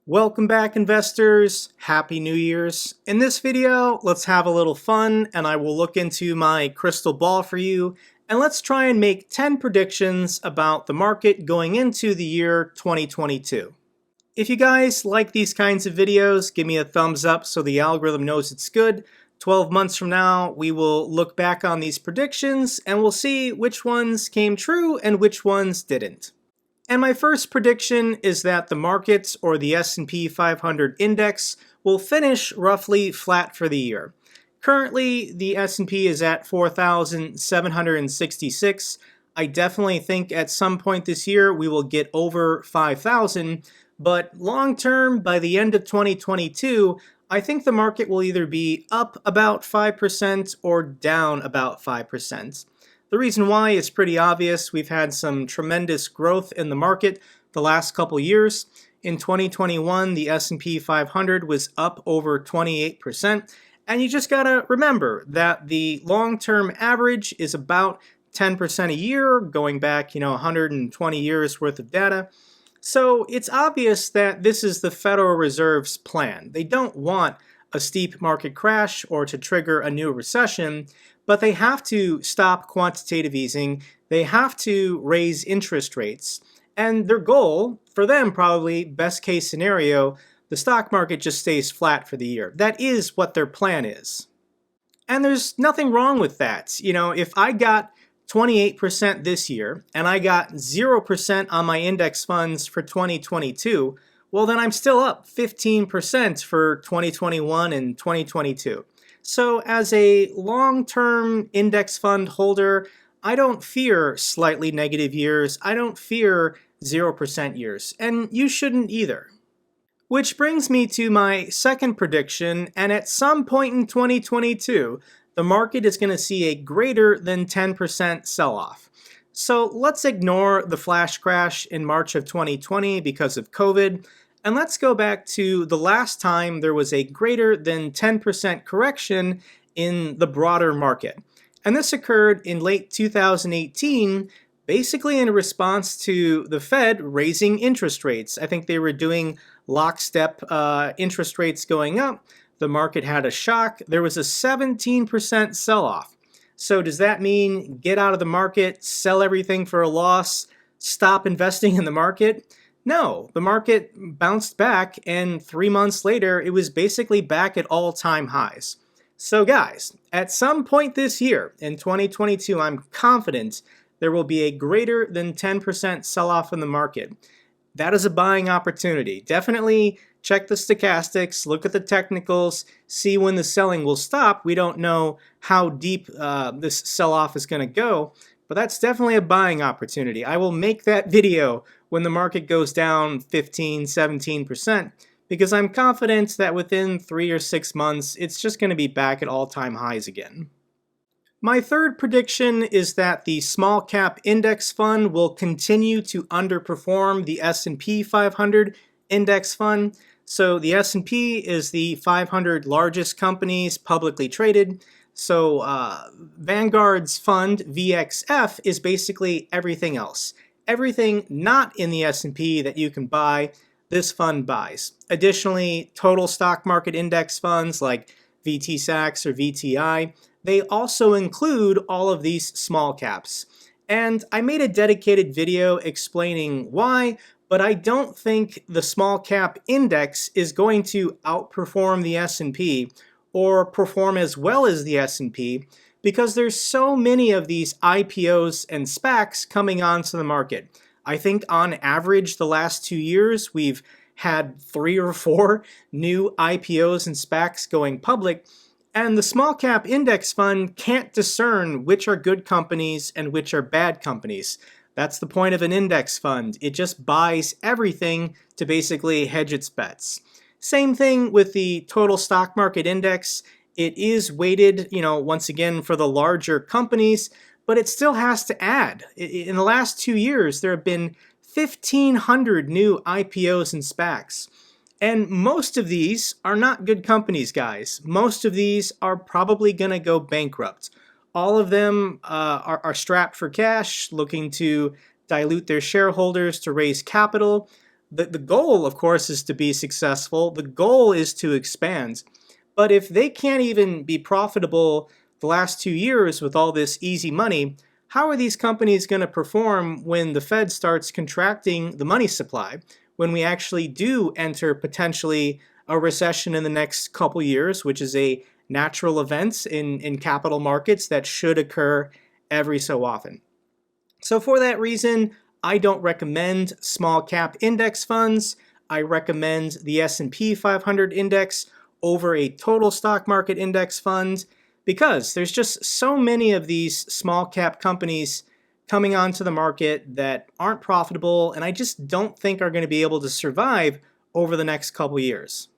Welcome back, investors. Happy New Year's. In this video, let's have a little fun and I will look into my crystal ball for you and let's try and make 10 predictions about the market going into the year 2022. If you guys like these kinds of videos, give me a thumbs up so the algorithm knows it's good. 12 months from now, we will look back on these predictions and we'll see which ones came true and which ones didn't. And my first prediction is that the markets, or the S&P 500 index, will finish roughly flat for the year. Currently, the S&P is at 4,766. I definitely think at some point this year we will get over 5,000, but long term, by the end of 2022, I think the market will either be up about 5% or down about 5%. The reason why is pretty obvious. We've had some tremendous growth in the market the last couple years. In 2021, the S&P 500 was up over 28%. And you just gotta remember that the long-term average is about 10% a year, going back, 120 years worth of data. So it's obvious that this is the Federal Reserve's plan. They don't want a steep market crash or to trigger a new recession, but they have to stop quantitative easing, they have to raise interest rates, and their goal, for them probably, best case scenario, the stock market just stays flat for the year. That is what their plan is. And there's nothing wrong with that. If I got 28% this year, and I got 0% on my index funds for 2022, well then I'm still up 15% for 2021 and 2022. So as a long-term index fund holder, I don't fear slightly negative years. I don't fear 0% years, and you shouldn't either. Which brings me to my second prediction, and at some point in 2022, the market is going to see a greater than 10% sell-off. So let's ignore the flash crash in March of 2020 because of COVID, and let's go back to the last time there was a greater than 10% correction in the broader market. And this occurred in late 2018, basically in response to the Fed raising interest rates. I think they were doing lockstep interest rates going up. The market had a shock. There was a 17% sell-off. So does that mean get out of the market, sell everything for a loss, stop investing in the market? No, the market bounced back, and 3 months later, it was basically back at all-time highs. So guys, at some point this year, in 2022, I'm confident there will be a greater than 10% sell-off in the market. That is a buying opportunity. Definitely check the stochastics, look at the technicals, see when the selling will stop. We don't know how deep this sell-off is going to go, but that's definitely a buying opportunity. I will make that video when the market goes down 15, 17%, because I'm confident that within 3 or 6 months, it's just going to be back at all-time highs again. My third prediction is that the small cap index fund will continue to underperform the S&P 500 index fund. So the S&P is the 500 largest companies publicly traded. So Vanguard's fund, VXF, is basically everything else. Everything not in the S&P that you can buy, this fund buys. Additionally, total stock market index funds like VTSAX or VTI, they also include all of these small caps. And I made a dedicated video explaining why, but I don't think the small cap index is going to outperform the S&P or perform as well as the S&P because there's so many of these IPOs and SPACs coming onto the market. I think on average the last 2 years we've had 3 or 4 new IPOs and SPACs going public, and the small cap index fund can't discern which are good companies and which are bad companies. That's the point of an index fund. It just buys everything to basically hedge its bets. Same thing with the total stock market index. It is weighted, once again for the larger companies, but it still has to add. In the last 2 years, there have been 1,500 new IPOs and SPACs. And most of these are not good companies, guys. Most of these are probably going to go bankrupt. All of them are strapped for cash, looking to dilute their shareholders to raise capital. The goal, of course, is to be successful. The goal is to expand. But if they can't even be profitable the last 2 years with all this easy money, how are these companies going to perform when the Fed starts contracting the money supply? When we actually do enter potentially a recession in the next couple years, which is a natural event in capital markets that should occur every so often. So for that reason, I don't recommend small cap index funds. I recommend the S&P 500 index over a total stock market index fund because there's just so many of these small cap companies coming onto the market that aren't profitable and I just don't think are going to be able to survive over the next couple years.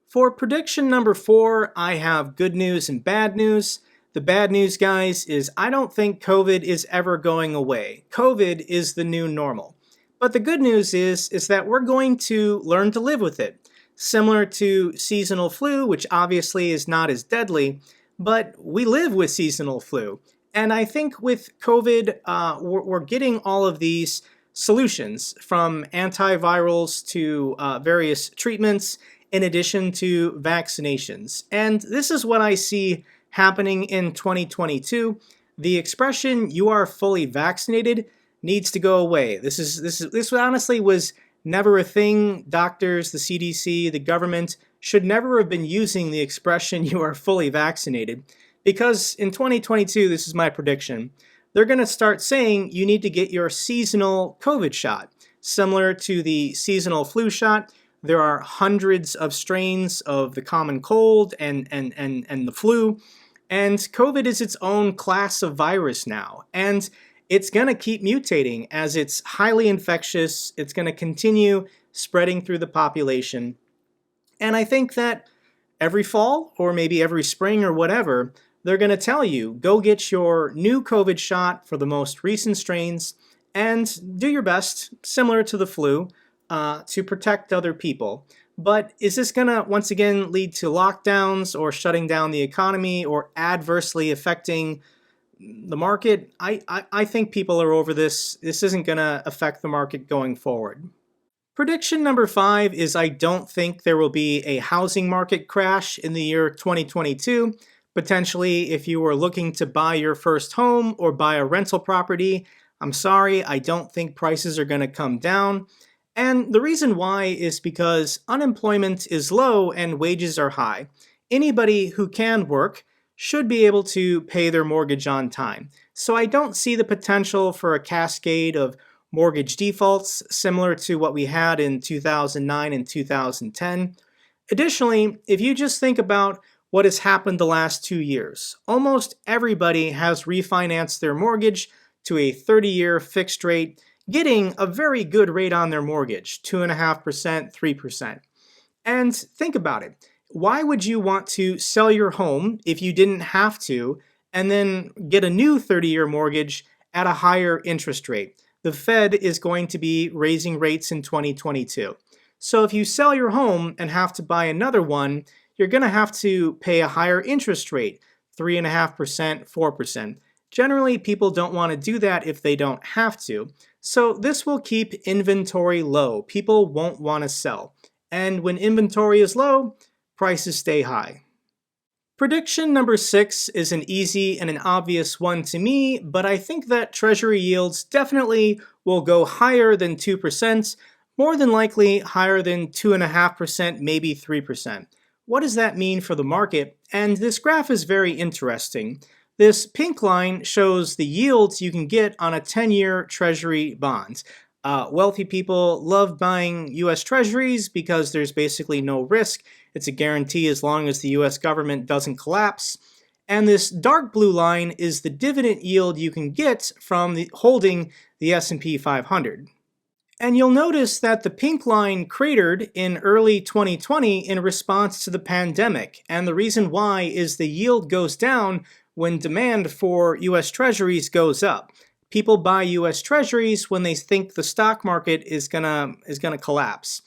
For prediction number 4, I have good news and bad news. The bad news, guys, is I don't think COVID is ever going away. COVID is the new normal. But the good news is that we're going to learn to live with it. Similar to seasonal flu, which obviously is not as deadly, but we live with seasonal flu. And I think with COVID, we're getting all of these solutions from antivirals to various treatments in addition to vaccinations. And this is what I see happening in 2022. The expression "you are fully vaccinated" needs to go away. This honestly was never a thing. Doctors, the CDC, the government should never have been using the expression "you are fully vaccinated," because in 2022, this is my prediction, they're going to start saying you need to get your seasonal COVID shot. Similar to the seasonal flu shot, there are hundreds of strains of the common cold and the flu. And COVID is its own class of virus now. And it's going to keep mutating as it's highly infectious. It's going to continue spreading through the population. And I think that every fall or maybe every spring or whatever, they're going to tell you, go get your new COVID shot for the most recent strains and do your best, similar to the flu, to protect other people. But is this going to, once again, lead to lockdowns or shutting down the economy or adversely affecting the market? I think people are over this. This isn't going to affect the market going forward. Prediction number 5 is I don't think there will be a housing market crash in the year 2022. Potentially, if you were looking to buy your first home or buy a rental property, I'm sorry, I don't think prices are going to come down. And the reason why is because unemployment is low and wages are high. Anybody who can work should be able to pay their mortgage on time. So I don't see the potential for a cascade of mortgage defaults similar to what we had in 2009 and 2010. Additionally, if you just think about what has happened the last 2 years, almost everybody has refinanced their mortgage to a 30-year fixed rate, getting a very good rate on their mortgage, 2.5%, 3%. And think about it. Why would you want to sell your home if you didn't have to and then get a new 30-year mortgage at a higher interest rate? The Fed is going to be raising rates in 2022. So if you sell your home and have to buy another one, you're going to have to pay a higher interest rate, 3.5%, 4%. Generally, people don't want to do that if they don't have to. So this will keep inventory low. People won't want to sell. And when inventory is low, prices stay high. Prediction number 6 is an easy and an obvious one to me, but I think that Treasury yields definitely will go higher than 2%, more than likely higher than 2.5%, maybe 3%. What does that mean for the market? And this graph is very interesting. This pink line shows the yields you can get on a 10-year Treasury bond. Wealthy people love buying U.S. Treasuries because there's basically no risk. It's a guarantee as long as the U.S. government doesn't collapse. And this dark blue line is the dividend yield you can get from holding the S&P 500. And you'll notice that the pink line cratered in early 2020 in response to the pandemic. And the reason why is the yield goes down when demand for U.S. Treasuries goes up. People buy U.S. Treasuries when they think the stock market is gonna collapse.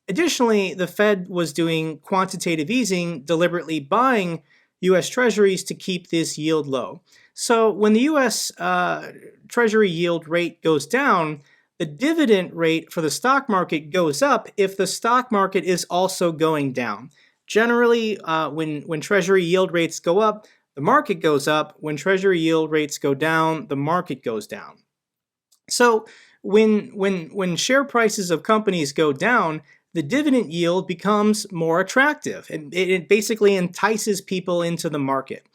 Additionally, the Fed was doing quantitative easing, deliberately buying U.S. Treasuries to keep this yield low. So when the U.S. Treasury yield rate goes down, The dividend rate for the stock market goes up if the stock market is also going down. Generally, when Treasury yield rates go up, the market goes up. When Treasury yield rates go down, the market goes down. So when share prices of companies go down, the dividend yield becomes more attractive. It basically entices people into the market.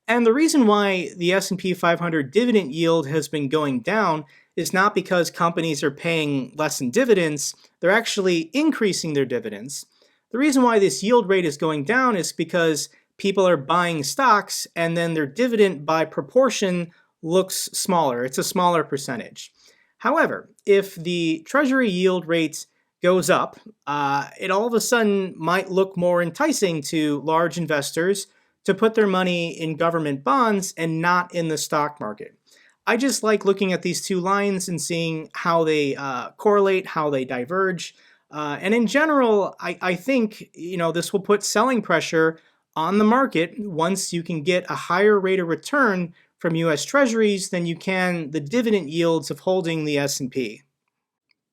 And the reason why the S&P 500 dividend yield has been going down is not because companies are paying less in dividends, they're actually increasing their dividends. The reason why this yield rate is going down is because people are buying stocks and then their dividend by proportion looks smaller. It's a smaller percentage. However, if the Treasury yield rate goes up, it all of a sudden might look more enticing to large investors to put their money in government bonds and not in the stock market. I just like looking at these two lines and seeing how they correlate, how they diverge. And in general, I think this will put selling pressure on the market once you can get a higher rate of return from U.S. Treasuries than you can the dividend yields of holding the S&P.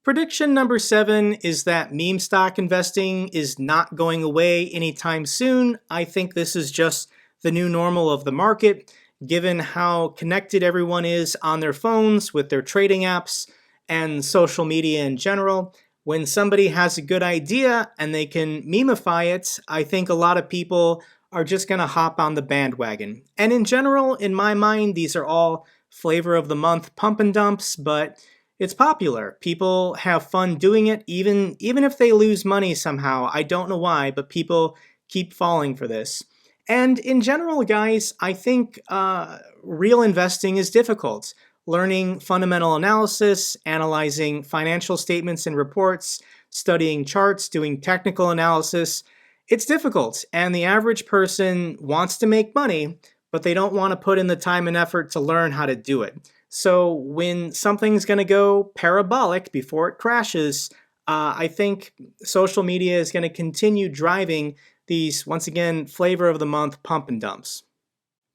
Prediction number 7 is that meme stock investing is not going away anytime soon. I think this is just the new normal of the market, given how connected everyone is on their phones with their trading apps and social media in general. When somebody has a good idea and they can memify it, I think a lot of people are just going to hop on the bandwagon. And in general, in my mind, these are all flavor of the month pump and dumps, but it's popular. People have fun doing it, even if they lose money somehow. I don't know why, but people keep falling for this. And in general, guys, I think real investing is difficult. Learning fundamental analysis, analyzing financial statements and reports, studying charts, doing technical analysis, it's difficult. And the average person wants to make money, but they don't want to put in the time and effort to learn how to do it. So when something's going to go parabolic before it crashes, I think social media is going to continue driving these, once again, flavor of the month pump and dumps.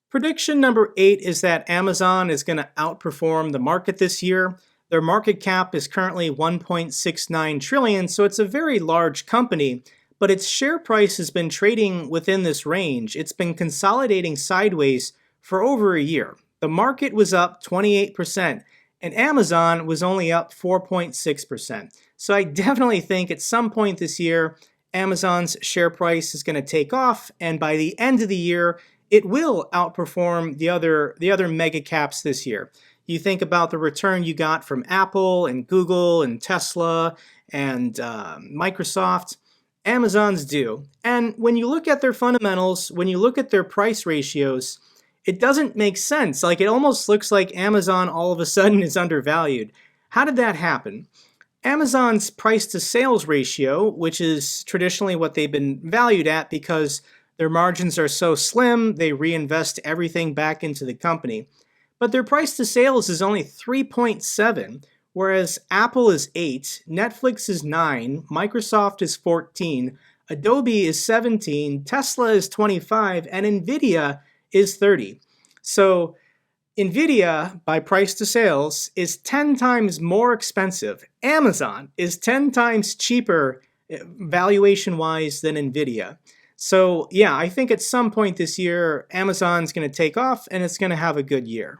Prediction number 8 is that Amazon is going to outperform the market this year. Their market cap is currently 1.69 trillion, so it's a very large company, but its share price has been trading within this range. It's been consolidating sideways for over a year. The market was up 28%, and Amazon was only up 4.6%. So I definitely think at some point this year, Amazon's share price is going to take off, and by the end of the year, it will outperform the other mega caps this year. You think about the return you got from Apple and Google and Tesla and Microsoft. Amazon's due. And when you look at their fundamentals, when you look at their price ratios, it doesn't make sense. Like, it almost looks like Amazon all of a sudden is undervalued. How did that happen? Amazon's price to sales ratio, which is traditionally what they've been valued at because their margins are so slim, they reinvest everything back into the company. But their price to sales is only 3.7, whereas Apple is 8, Netflix is 9, Microsoft is 14, Adobe is 17, Tesla is 25, and Nvidia is 30. So Nvidia, by price to sales, is 10 times more expensive. Amazon is 10 times cheaper valuation-wise than Nvidia. So yeah, I think at some point this year, Amazon's going to take off and it's going to have a good year.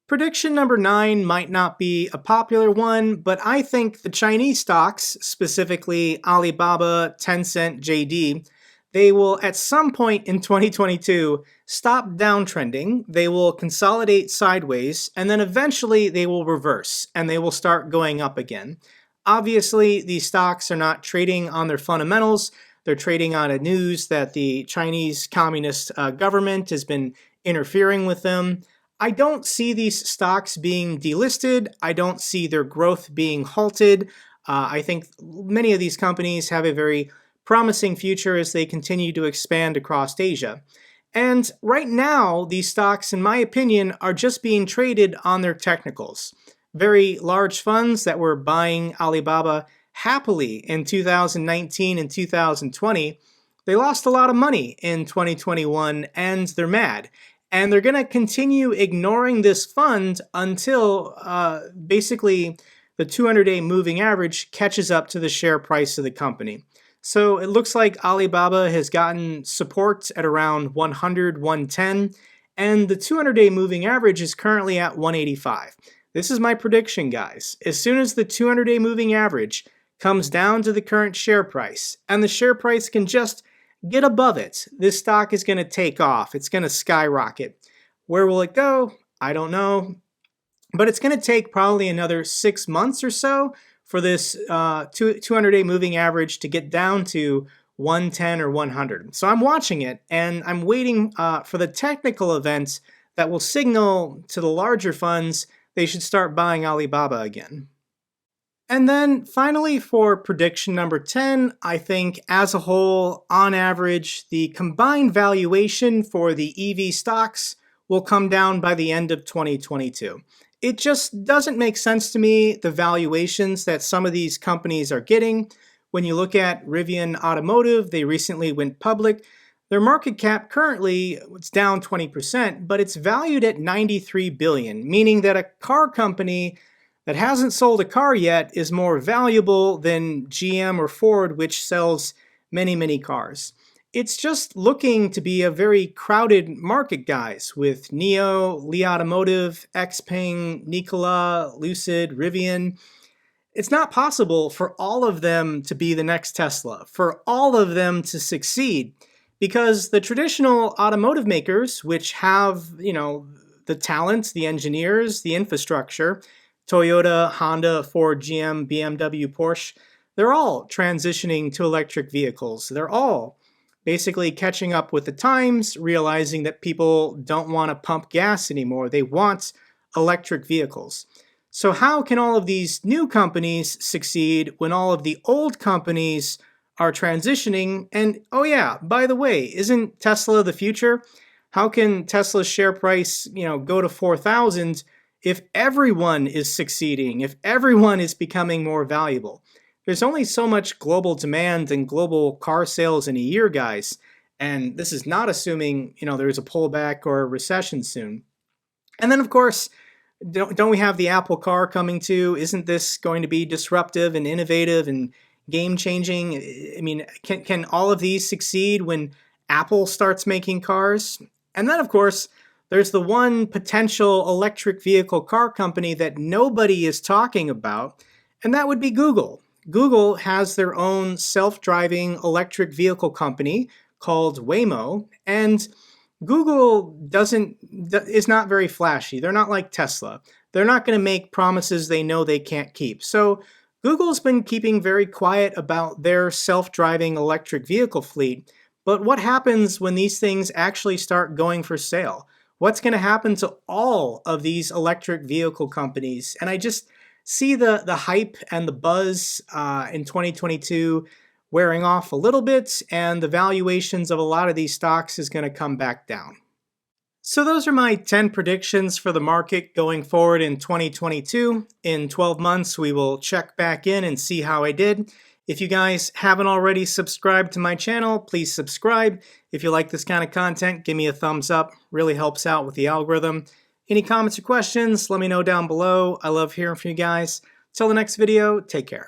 Prediction number 9 might not be a popular one, but I think the Chinese stocks, specifically Alibaba, Tencent, JD, they will at some point in 2022 stop downtrending, they will consolidate sideways, and then eventually they will reverse and they will start going up again. Obviously, these stocks are not trading on their fundamentals. They're trading on a news that the Chinese Communist government has been interfering with them. I don't see these stocks being delisted. I don't see their growth being halted. I think many of these companies have a very promising future as they continue to expand across Asia. And right now, these stocks, in my opinion, are just being traded on their technicals. Very large funds that were buying Alibaba happily in 2019 and 2020, they lost a lot of money in 2021 and they're mad. And they're going to continue ignoring this fund until basically the 200-day moving average catches up to the share price of the company. So it looks like Alibaba has gotten support at around 100, 110, and the 200-day moving average is currently at 185. This is my prediction, guys. As soon as the 200-day moving average comes down to the current share price, and the share price can just get above it, this stock is going to take off. It's going to skyrocket. Where will it go? I don't know. But it's going to take probably another 6 months or so for this 200-day moving average to get down to 110 or 100. So I'm watching it, and I'm waiting for the technical events that will signal to the larger funds they should start buying Alibaba again. And then finally, for prediction number 10, I think as a whole, on average, the combined valuation for the EV stocks will come down by the end of 2022. It just doesn't make sense to me, the valuations that some of these companies are getting. When you look at Rivian Automotive, they recently went public. Their market cap currently, it's down 20%, but it's valued at $93 billion, meaning that a car company that hasn't sold a car yet is more valuable than GM or Ford, which sells many, many cars. It's just looking to be a very crowded market, guys, with NIO, Li Automotive, Xpeng, Nikola, Lucid, Rivian. It's not possible for all of them to be the next Tesla, for all of them to succeed, because the traditional automotive makers, which have, the talent, the engineers, the infrastructure, Toyota, Honda, Ford, GM, BMW, Porsche, they're all transitioning to electric vehicles. They're all basically catching up with the times, realizing that people don't want to pump gas anymore. They want electric vehicles. So how can all of these new companies succeed when all of the old companies are transitioning? And oh yeah, by the way, isn't Tesla the future? How can Tesla's share price, go to 4,000 if everyone is succeeding, if everyone is becoming more valuable? There's only so much global demand and global car sales in a year, guys. And this is not assuming, there's a pullback or a recession soon. And then, of course, don't we have the Apple car coming too? Isn't this going to be disruptive and innovative and game-changing? I mean, can all of these succeed when Apple starts making cars? And then, of course, there's the one potential electric vehicle car company that nobody is talking about, and that would be Google. Google has their own self-driving electric vehicle company called Waymo, and Google is not very flashy. They're not like Tesla. They're not going to make promises they know they can't keep. So Google's been keeping very quiet about their self-driving electric vehicle fleet. But what happens when these things actually start going for sale? What's going to happen to all of these electric vehicle companies? And I just see the hype and the buzz in 2022 wearing off a little bit, and the valuations of a lot of these stocks is going to come back down. So those are my 10 predictions for the market going forward in 2022. In 12 months, we will check back in and see how I did. If you guys haven't already subscribed to my channel, please subscribe. If you like this kind of content, give me a thumbs up. Really helps out with the algorithm. Any comments or questions, let me know down below. I love hearing from you guys. Till the next video, take care.